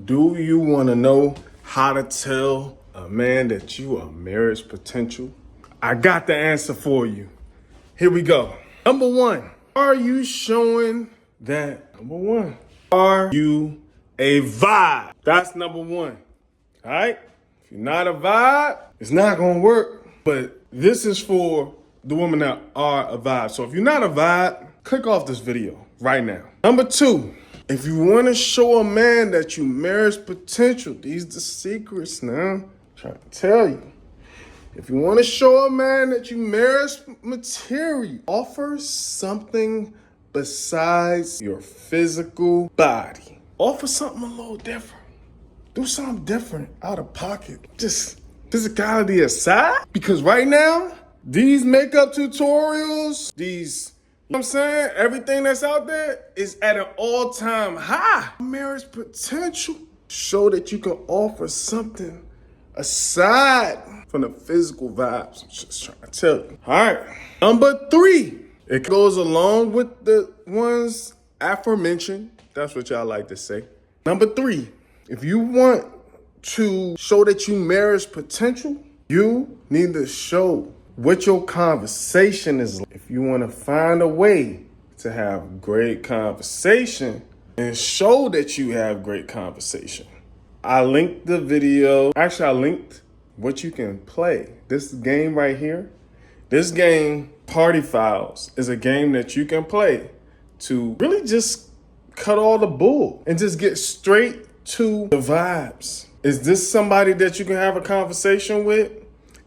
Do you want to know how to tell a man that you are marriage potential? I got the answer for you. Here we go. Number one, are you showing that? Number one, are you a vibe? That's number one. All right? If you're not a vibe, it's not going to work. But this is for the women that are a vibe. So if you're not a vibe, click off this video right now. Number two, if you want to show a man that you marriage potential, these the secrets now. I'm trying to tell you. If you want to show a man that you marriage material, offer something besides your physical body. Offer something a little different. Do something different out of pocket. Just physicality aside. Because right now, these makeup tutorials, these, you know what I'm saying? Everything that's out there is at an all-time high. Marriage potential. Show that you can offer something aside from the physical vibes. I'm just trying to tell you. All right. Number three. It goes along with the ones aforementioned. That's what y'all like to say. Number three. If you want to show that you marriage potential, you need to show what your conversation is like. If you want to find a way to have great conversation and show that you have great conversation, I linked the video. Actually, I linked what you can play. This game right here, this game, Party Foulz, is a game that you can play to really just cut all the bull and just get straight to the vibes. Is this somebody that you can have a conversation with?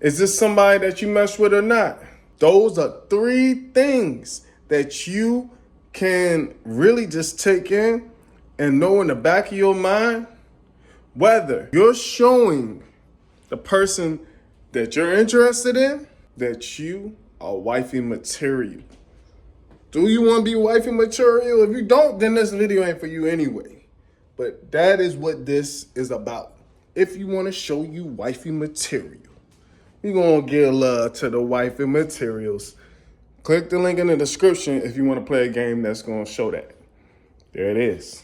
Is this somebody that you mess with or not? Those are three things that you can really just take in and know in the back of your mind whether you're showing the person that you're interested in that you are wifey material. Do you want to be wifey material? If you don't, then this video ain't for you anyway. But that is what this is about. If you want to show you wifey material, we're going to give love to the wifey materials. Click the link in the description if you want to play a game that's going to show that. There it is.